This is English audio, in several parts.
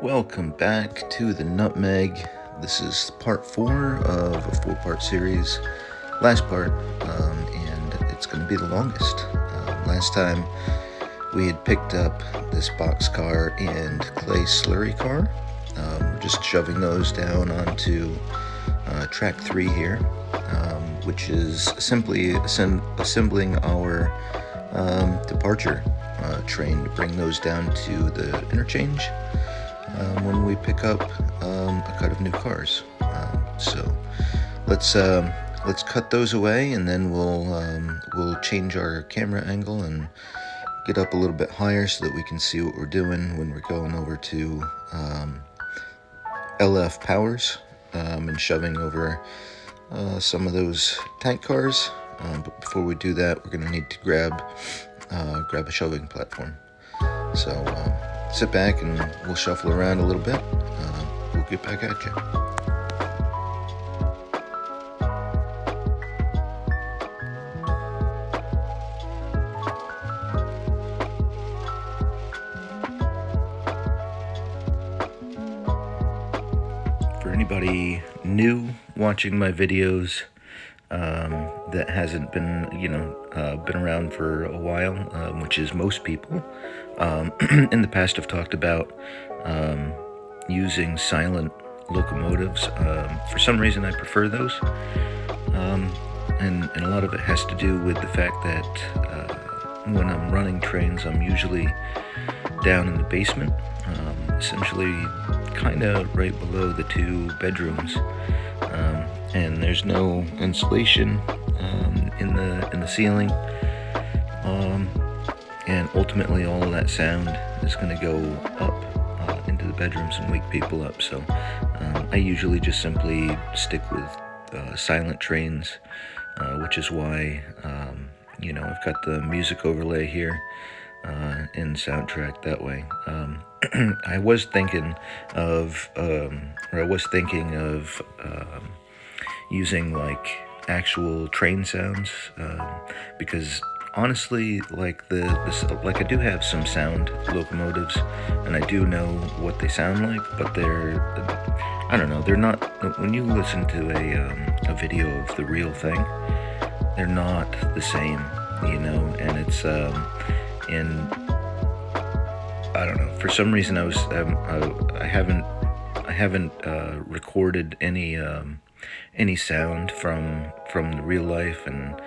Welcome back to the Nutmeg. This is part 4 of a 4-part series. Last part, and it's going to be the longest. Last time we had picked up this boxcar and clay slurry car. We're just shoving those down onto track 3 here, which is simply assembling our departure train to bring those down to the interchange when we pick up a cut of new cars. So let's cut those away, and then we'll change our camera angle and get up a little bit higher so that we can see what we're doing when we're going over to LF Powers and shoving over some of those tank cars. But before we do that, we're going to need to grab a shoving platform. So sit back and we'll shuffle around a little bit. We'll get back at you. For anybody new watching my videos that hasn't been, been around for a while, which is most people, in the past I've talked about using silent locomotives. For some reason I prefer those, and a lot of it has to do with the fact that when I'm running trains, I'm usually down in the basement, essentially kind of right below the 2 bedrooms, and there's no insulation in the ceiling, and ultimately all of that sound is going to go up into the bedrooms and wake people up. So I usually just simply stick with silent trains, which is why I've got the music overlay here in soundtrack that way. I was thinking of using like actual train sounds, because honestly, like I do have some sound locomotives, and I do know what they sound like, but they're not. When you listen to a video of the real thing, they're not the same, and it's and I don't know. For some reason, I haven't recorded any sound from the real life, and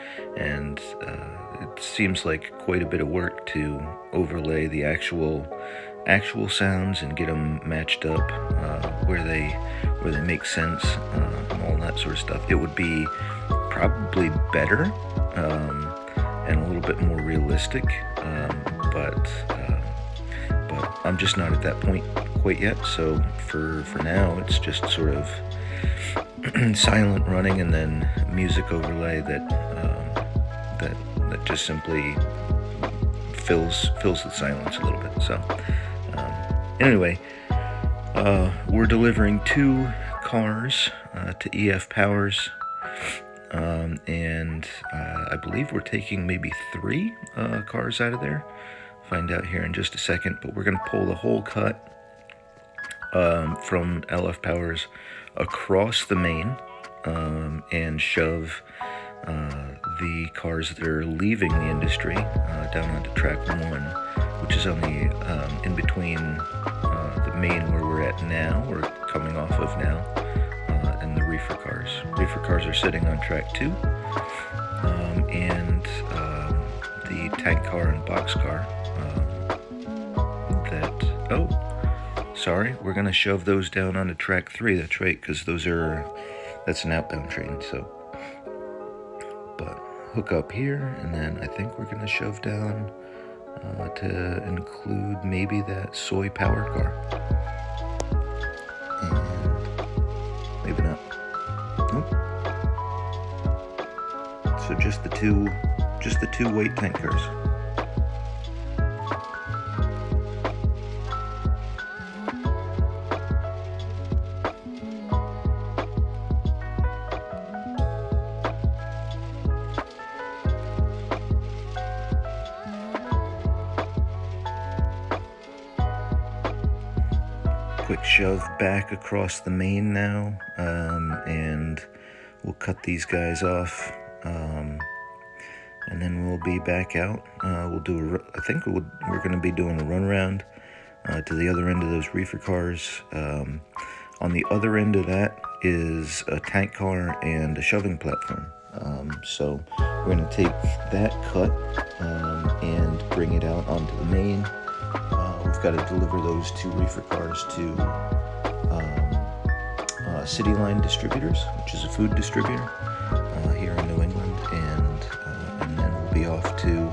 it seems like quite a bit of work to overlay the actual sounds and get them matched up where they make sense, and all that sort of stuff. It would be probably better and a little bit more realistic, but I'm just not at that point quite yet. So for now, it's just sort of silent running, and then music overlay that just simply fills the silence a little bit. So anyway, we're delivering 2 cars to EF Powers, and I believe we're taking maybe 3 cars out of there. Find out here in just a second, but we're going to pull the whole cut from LF Powers across the main, and shove the cars that are leaving the industry down onto track 1, which is on the in between the main where we're at now, or coming off of now, and the reefer cars. Reefer cars are sitting on track 2, and the tank car and box car we're going to shove those down onto track 3. That's right, because that's an outbound train. So, but hook up here, and then I think we're going to shove down to include maybe that soy power car, and maybe not. Nope. So just the two white tank cars. quick shove back across the main now, and we'll cut these guys off, and then we'll be back out. We'll do I think we're going to be doing a run around to the other end of those reefer cars. On the other end of that is a tank car and a shoving platform. So we're going to take that cut and bring it out onto the main. We've got to deliver those 2 reefer cars to City Line Distributors, which is a food distributor here in New England, and then we'll be off to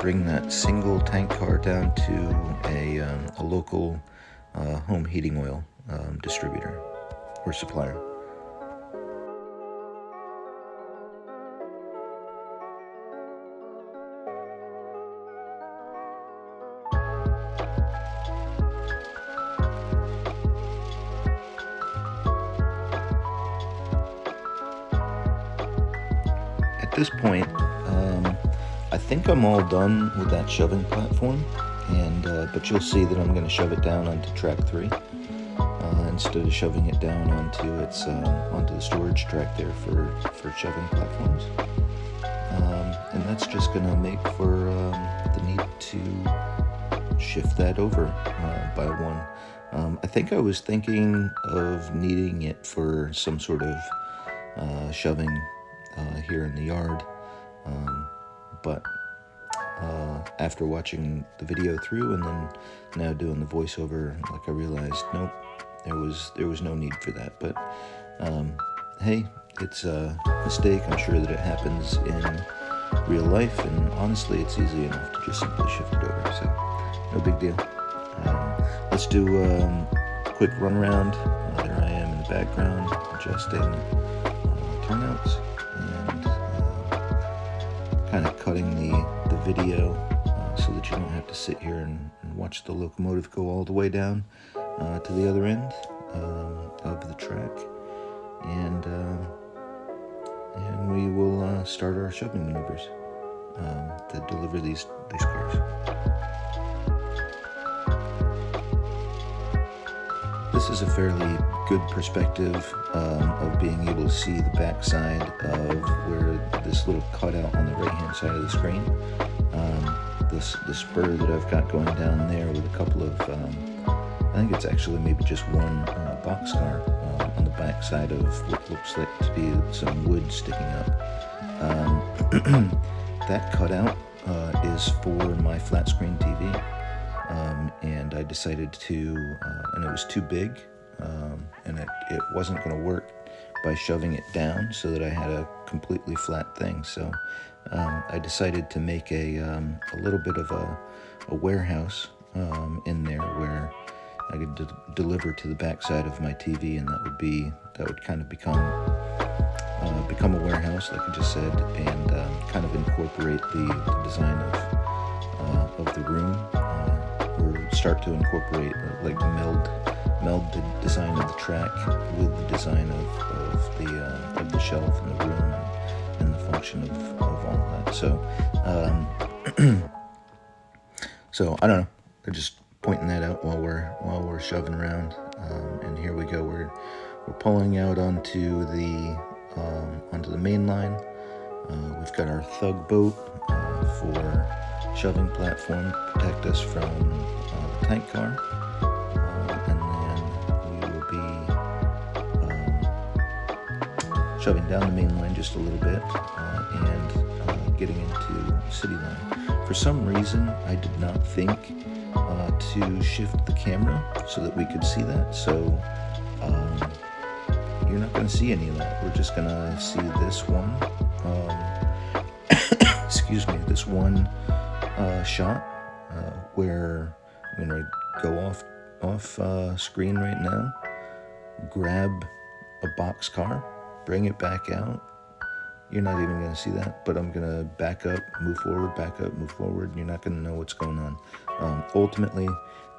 bring that single tank car down to a local home heating oil distributor or supplier. At this point, I think I'm all done with that shoving platform, but you'll see that I'm going to shove it down onto track 3 instead of shoving it down onto the storage track there for shoving platforms, and that's just going to make for the need to shift that over by 1. I think I was thinking of needing it for some sort of shoving here in the yard, but after watching the video through and then now doing the voiceover, I realized nope, there was no need for that. But hey, it's a mistake. I'm sure that it happens in real life, and honestly it's easy enough to just simply shift it over, so no big deal. Let's do a quick run around. There I am in the background adjusting turnouts and kind of cutting the video so that you don't have to sit here and watch the locomotive go all the way down to the other end of the track, and we will start our shoving maneuvers to deliver these cars. This is a fairly good perspective of being able to see the backside of where this little cutout on the right-hand side of the screen. The spur that I've got going down there with a couple of, I think it's actually maybe just one boxcar on the backside of what looks like to be some wood sticking up. That cutout is for my flat screen TV. And I decided to, and it was too big, and it wasn't going to work by shoving it down so that I had a completely flat thing. So I decided to make a little bit of a warehouse in there where I could deliver to the backside of my TV, and that would kind of become a warehouse, like I just said, and kind of incorporate the design of the room. Or start to incorporate, or like meld the design of the track with the design of the shelf and the room and the function of all of that. So I don't know. They're just pointing that out while we're shoving around. And here we go. We're pulling out onto the main line. We've got our thug boat for shoving platform to protect us from the tank car, and then we will be shoving down the main line just a little bit and getting into City Line. For some reason, I did not think to shift the camera so that we could see that, so you're not going to see any of that. We're just going to see this one this one shot where I'm going to go off screen right now, grab a box car, bring it back out. You're not even going to see that, but I'm going to back up, move forward, back up, move forward, and you're not going to know what's going on. Ultimately,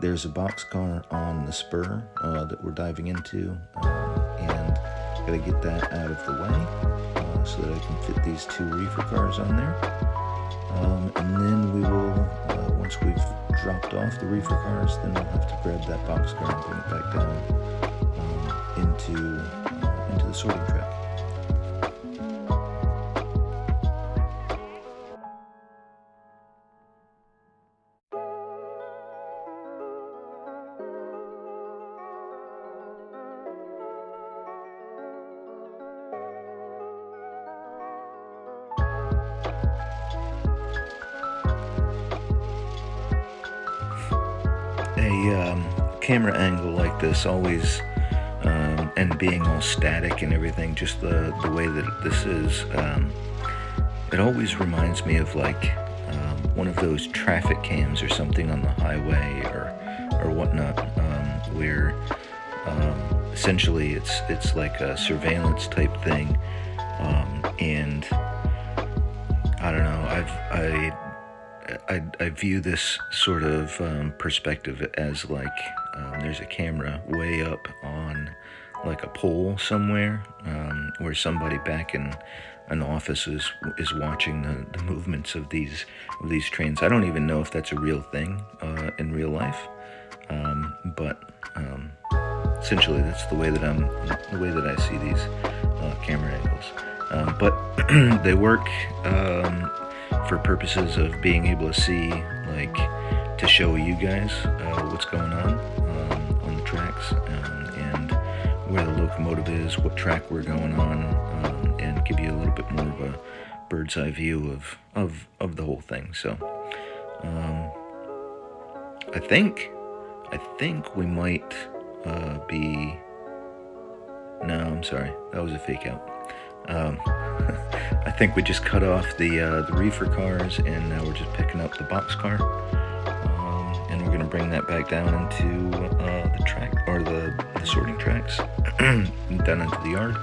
there's a box car on the spur that we're diving into, and got to get that out of the way so that I can fit these 2 reefer cars on there. And then we will, once we've dropped off the reefer cars, then we'll have to grab that boxcar and bring it back down into the sorting track. A camera angle like this always, and being all static and everything, just the way that this is, it always reminds me of like one of those traffic cams or something on the highway or whatnot, where essentially it's like a surveillance type thing, and I don't know. I view this sort of perspective as like there's a camera way up on like a pole somewhere, where somebody back in an office is watching the movements of these trains. I don't even know if that's a real thing in real life, but essentially that's the way that I see these camera angles. But they work for purposes of being able to see, like, to show you guys what's going on the tracks, and where the locomotive is, what track we're going on, and give you a little bit more of a bird's eye view of the whole thing. So I think we might be. No, I'm sorry, that was a fake out. I think we just cut off the reefer cars, and now we're just picking up the boxcar, and we're gonna bring that back down into the track, or the sorting tracks, down into the yard,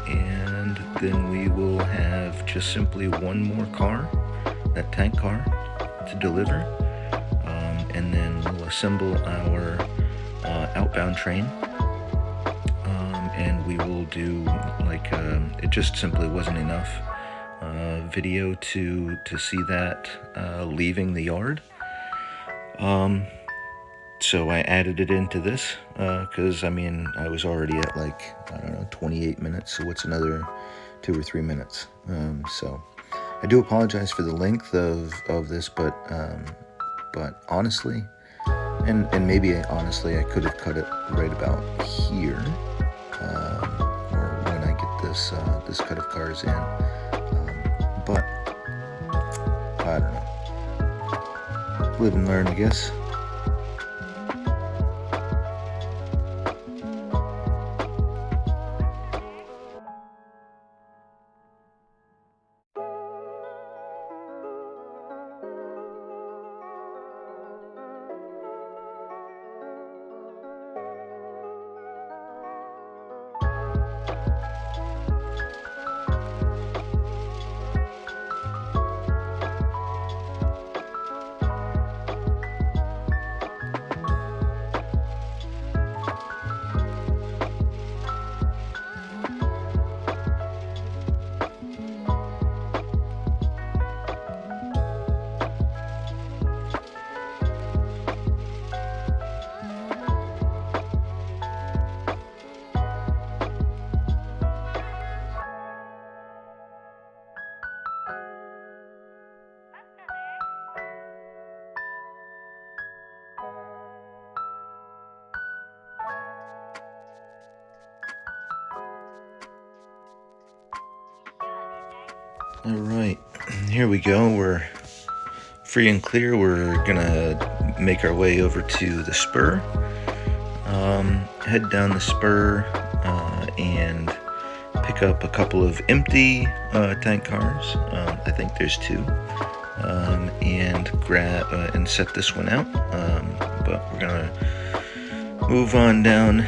and then we will have just simply one more car, that tank car, to deliver, and then we'll assemble our outbound train. And we will do like it just simply wasn't enough video to see that leaving the yard. So I added it into this because I mean I was already at like, I don't know, 28 minutes. So what's another 2 or 3 minutes? So I do apologize for the length of this, but honestly, and maybe honestly I could have cut it right about here. Or when I get this cut of cars in, but I don't know. Live and learn, I guess. All right, here we go. We're free and clear. We're gonna make our way over to the spur, head down the spur, and pick up a couple of empty tank cars. I think there's 2, and grab and set this one out. But we're gonna move on down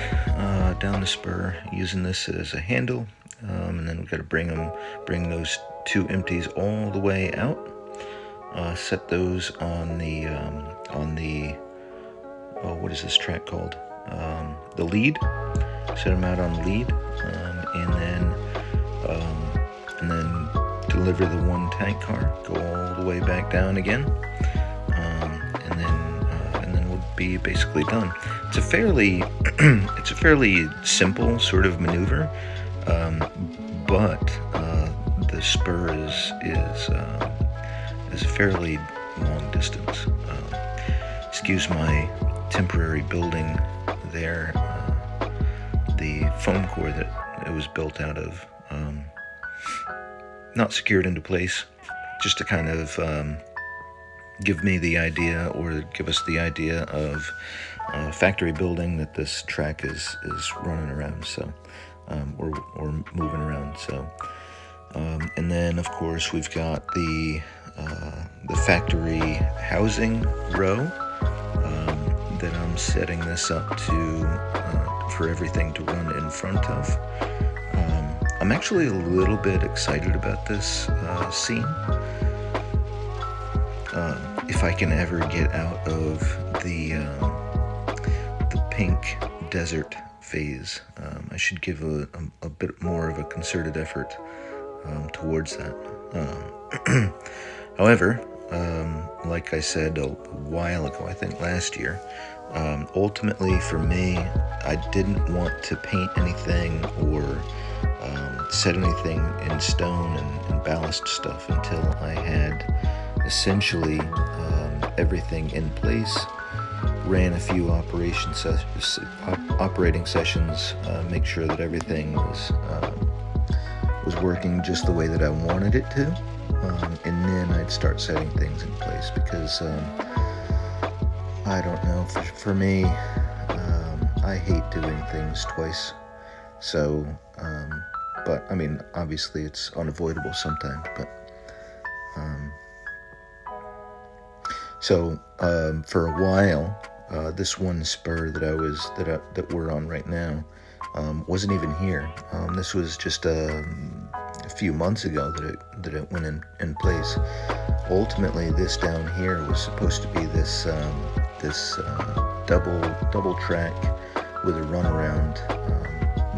the spur using this as a handle, and then we've got to bring those 2 empties all the way out. Set those on the what is this track called? The lead. Set them out on the lead, and then deliver the one tank car, go all the way back down again, and then we'll be basically done. It's a fairly simple sort of maneuver, but the spur is a fairly long distance. Excuse my temporary building there. The foam core that it was built out of, not secured into place, just to kind of give me the idea, or give us the idea of factory building that this track is running around, so or moving around. So and then of course we've got the factory housing row that I'm setting this up to for everything to run in front of. I'm actually a little bit excited about this scene. If I can ever get out of the pink desert phase, I should give a bit more of a concerted effort towards that. However, like I said a while ago, I think last year, ultimately for me, I didn't want to paint anything or set anything in stone and ballast stuff until I had essentially everything in place, ran a few operating sessions, make sure that everything was working just the way that I wanted it to, and then I'd start setting things in place, because I don't know, for me, I hate doing things twice. So but I mean, obviously it's unavoidable sometimes, but so for a while, this one spur that we're on right now wasn't even here. This was just a few months ago that it went in place. Ultimately, this down here was supposed to be this double track with a runaround,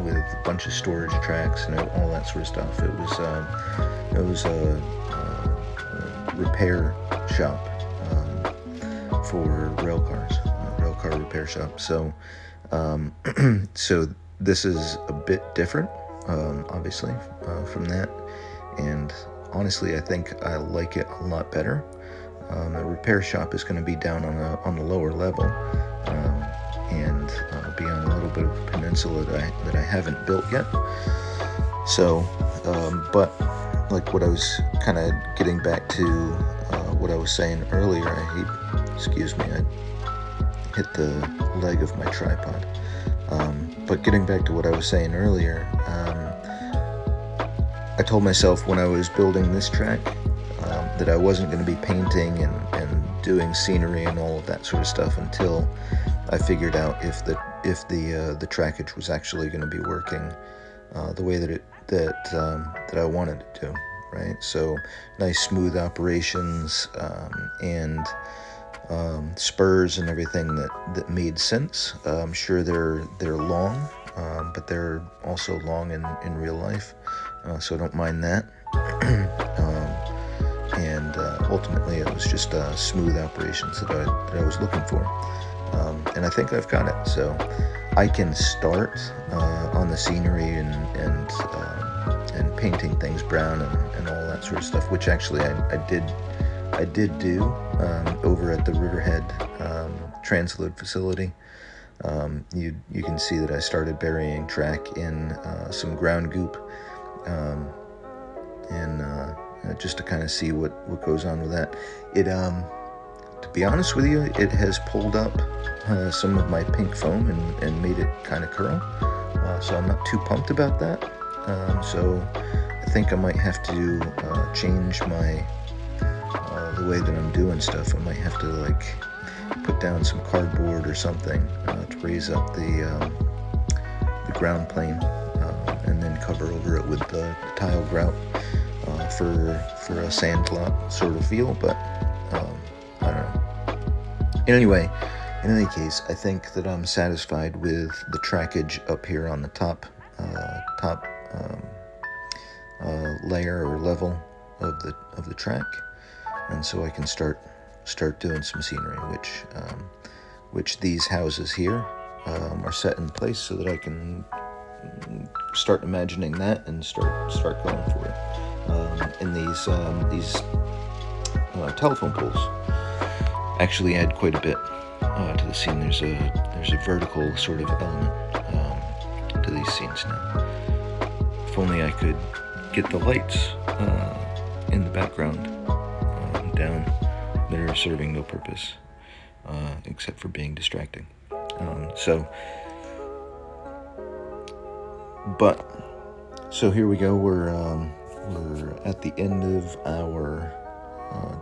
with a bunch of storage tracks and all that sort of stuff. It was a repair shop for rail car repair shop. So so this is a bit different, obviously, from that, and honestly I think I like it a lot better. The repair shop is going to be down on the lower level, and be on a little bit of a peninsula that I haven't built yet. So but like what I was kind of getting back to, what I was saying earlier, excuse me, I hit the leg of my tripod. But getting back to what I was saying earlier, I told myself when I was building this track that I wasn't going to be painting and doing scenery and all of that sort of stuff until I figured out if the trackage was actually going to be working the way that I wanted it to, right? So nice smooth operations, and spurs and everything that made sense. I'm sure they're long, but they're also long in real life, so I don't mind that. And ultimately it was just smooth operations that I was looking for, and I think I've got it. So I can start on the scenery and painting things brown and all that sort of stuff, which actually I did do over at the Riverhead transload facility. You can see that I started burying track in some ground goop, and just to kind of see what goes on with that. It to be honest with you, it has pulled up some of my pink foam and made it kind of curl, so I'm not too pumped about that. So I think I might have to change my the way that I'm doing stuff. I might have to like put down some cardboard or something to raise up the ground plane, and then cover over it with the tile grout for a sandlot sort of feel. But I don't know. Anyway, in any case, I think that I'm satisfied with the trackage up here on the top layer or level. of the track, and so I can start doing some scenery, which these houses here are set in place so that I can start imagining that and start going for it. And these telephone poles actually add quite a bit to the scene. There's a vertical sort of element to these scenes now. If only I could get the lights in the background down that are serving no purpose except for being distracting. So here we go. We're at the end of our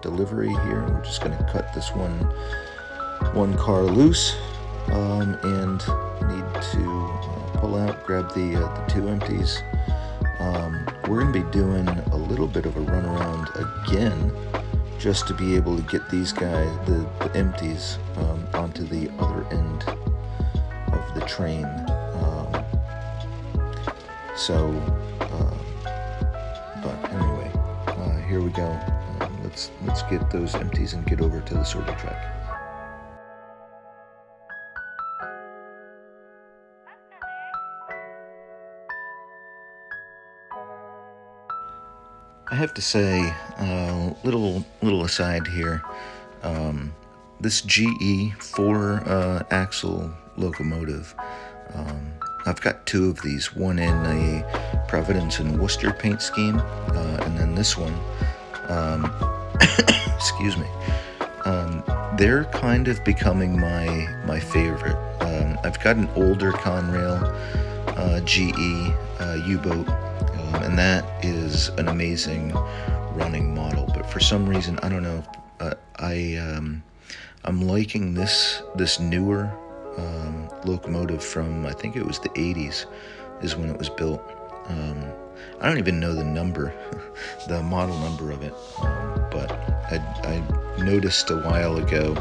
delivery here. We're just going to cut this one car loose and need to pull out, grab the two empties. We're going to be doing a little bit of a runaround again, just to be able to get these guys, the empties, onto the other end of the train. But anyway, here we go. Let's get those empties and get over to the sorting track. I have to say, little aside here, this GE 4-axle locomotive, I've got two of these, one in a Providence and Worcester paint scheme, and then this one, excuse me, they're kind of becoming my favorite. I've got an older Conrail GE U-boat, and that is an amazing running model, but for some reason, I don't know, I'm liking this newer locomotive from, I think it was the 80s is when it was built. I don't even know the number, the model number of it, but I noticed a while ago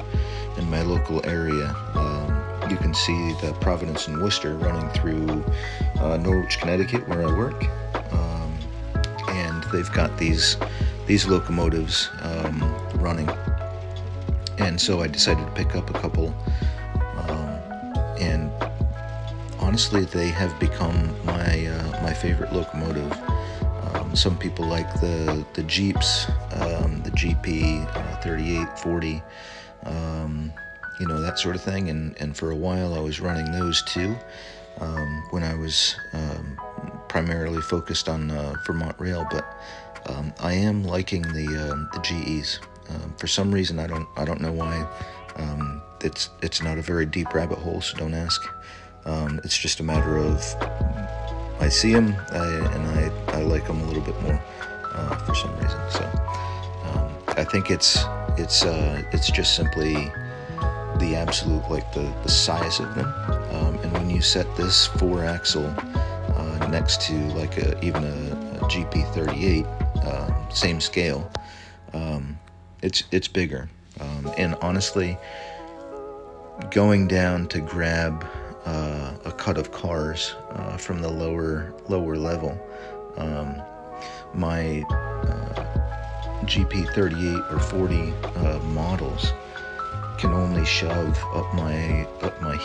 in my local area, you can see the Providence and Worcester running through Norwich, Connecticut, where I work, and they've got these locomotives running, and so I decided to pick up a couple, and honestly, they have become my favorite locomotive. Some people like the Jeeps, the GP 38, 40, that sort of thing. And for a while, I was running those too when I was primarily focused on Vermont Rail. But I am liking the GEs. For some reason, I don't know why. It's not a very deep rabbit hole, so don't ask. It's just a matter of I see them and I like them a little bit more for some reason. So I think it's just simply the absolute, like the size of them, and when you set this 4-axle next to like even a GP38, same scale, it's bigger, and honestly, going down to grab a cut of cars from the lower level, my GP38 or 40 models can only shove up my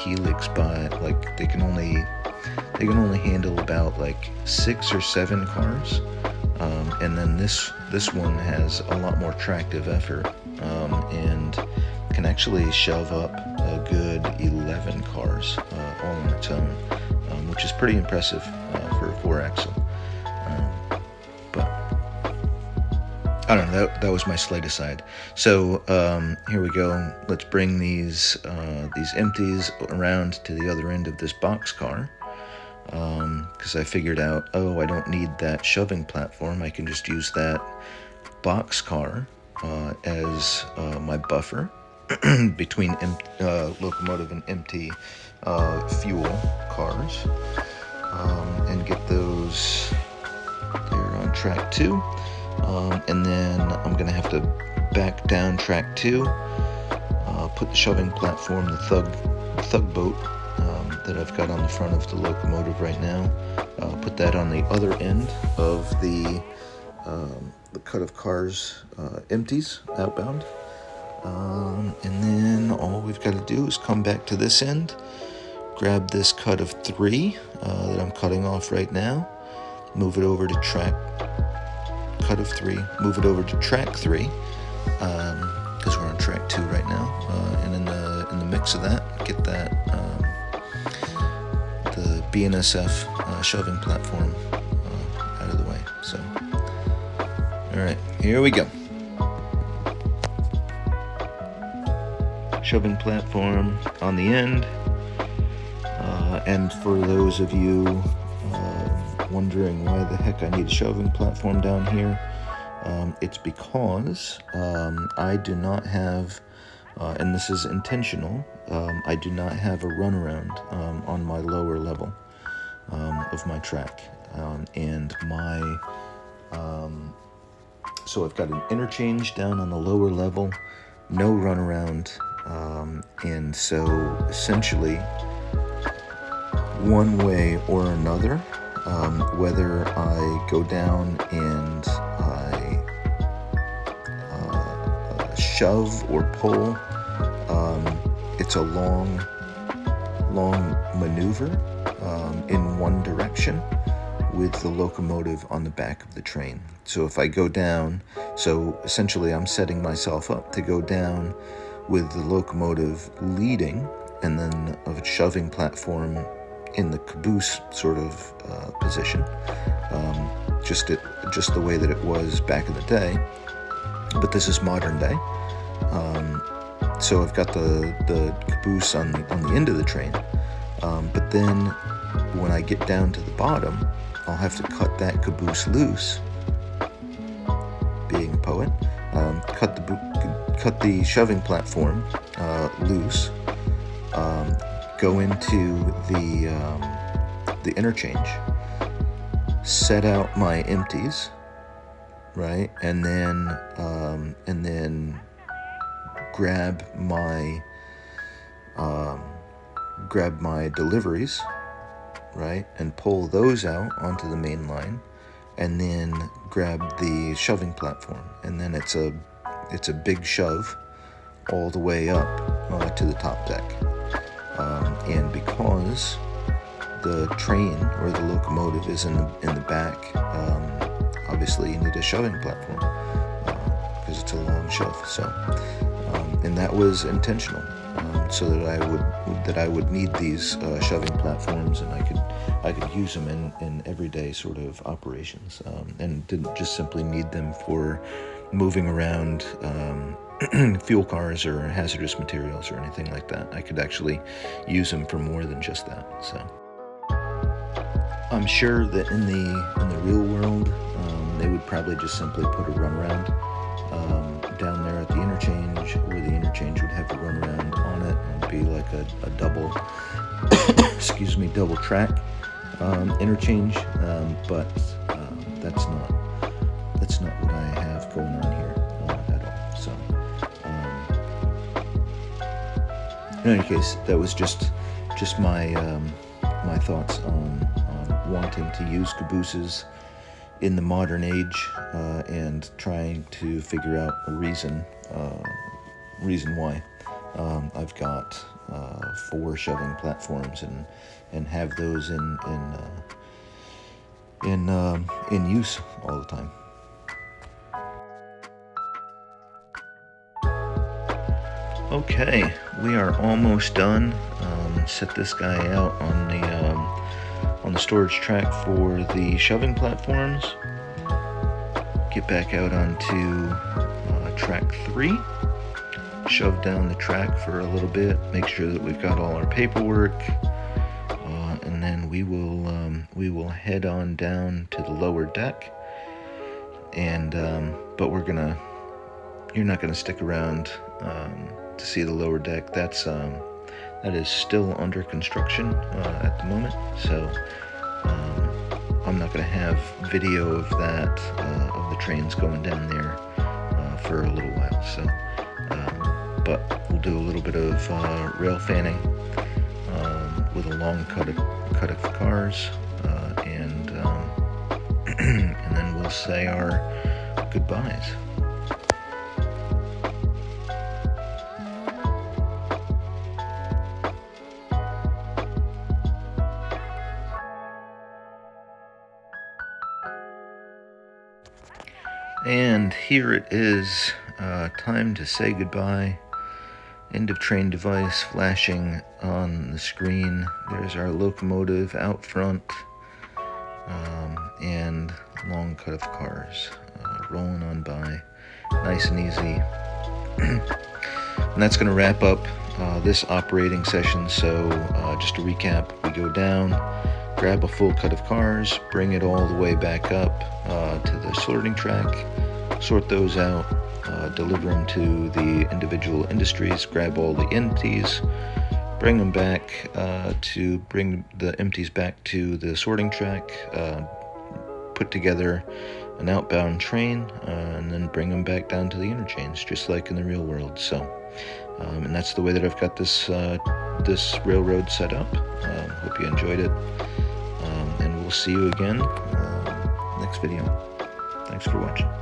helix by, like, they can only handle about like 6 or 7 cars, and then this one has a lot more tractive effort, and can actually shove up a good 11 cars all on its own, which is pretty impressive for a 4-axle. But I don't know, that was my slight aside. So here we go. Let's bring these empties around to the other end of this boxcar, because I figured out, I don't need that shoving platform. I can just use that boxcar as my buffer between locomotive and empty fuel cars, and get those there on track 2, and then I'm gonna have to back down track 2, put the shoving platform, the thug boat that I've got on the front of the locomotive right now, put that on the other end of the the cut of cars empties outbound. And then all we've got to do is come back to this end, grab this cut of 3 that I'm cutting off right now, move it over to track cut of 3, move it over to track 3, because we're on track 2 right now, and in the mix of that, get that the BNSF shoving platform out of the way. So, all right, here we go. Shoving platform on the end, and for those of you wondering why the heck I need a shoving platform down here, it's because I do not have, and this is intentional, I do not have a runaround on my lower level of my track, and my so I've got an interchange down on the lower level, no runaround, and so essentially one way or another, whether I go down and I shove or pull, it's a long maneuver in one direction with the locomotive on the back of the train. So if I go down, so essentially I'm setting myself up to go down with the locomotive leading, and then a shoving platform in the caboose sort of position, just the way that it was back in the day. But this is modern day. So I've got the caboose on the end of the train, but then when I get down to the bottom, I'll have to cut that caboose loose. Being a poet, cut the shoving platform loose, go into the interchange, set out my empties, right, and then grab my deliveries, right, and pull those out onto the main line, and then grab the shoving platform, and then it's a big shove all the way up to the top deck. And because the train or the locomotive is in the back, obviously you need a shoving platform because it's a long shove. So, and that was intentional, so that I would need these shoving platforms, and I could use them in everyday sort of operations, and didn't just simply need them for moving around fuel cars or hazardous materials or anything like that. I could actually use them for more than just that. So I'm sure that in the real world, they would probably just simply put a runaround down there at the interchange, where the interchange would have a runaround on it and be like a double double track interchange, but that's not what I have going on here at all. So in any case, that was just my my thoughts on wanting to use cabooses in the modern age, and trying to figure out a reason why. I've got 4 shoving platforms and have those in use all the time. Okay, we are almost done. Set this guy out on the storage track for the shoving platforms. Get back out onto track 3. Shove down the track for a little bit. Make sure that we've got all our paperwork, and then we will head on down to the lower deck. And but you're not gonna stick around to see the lower deck. That is still under construction at the moment, so I'm not going to have video of that, of the trains going down there for a little while. So, but we'll do a little bit of rail fanning with a long cut of cars, and then we'll say our goodbyes. And here it is, time to say goodbye. End of train device flashing on the screen. There's our locomotive out front, and long cut of cars rolling on by, nice and easy. And that's going to wrap up this operating session. So just to recap, we go down, grab a full cut of cars, bring it all the way back up to the sorting track, sort those out, deliver them to the individual industries, grab all the empties, bring them back to bring the empties back to the sorting track, put together an outbound train, and then bring them back down to the interchange, just like in the real world. So, and that's the way that I've got this this railroad set up. Hope you enjoyed it, and we'll see you again next video. Thanks for watching.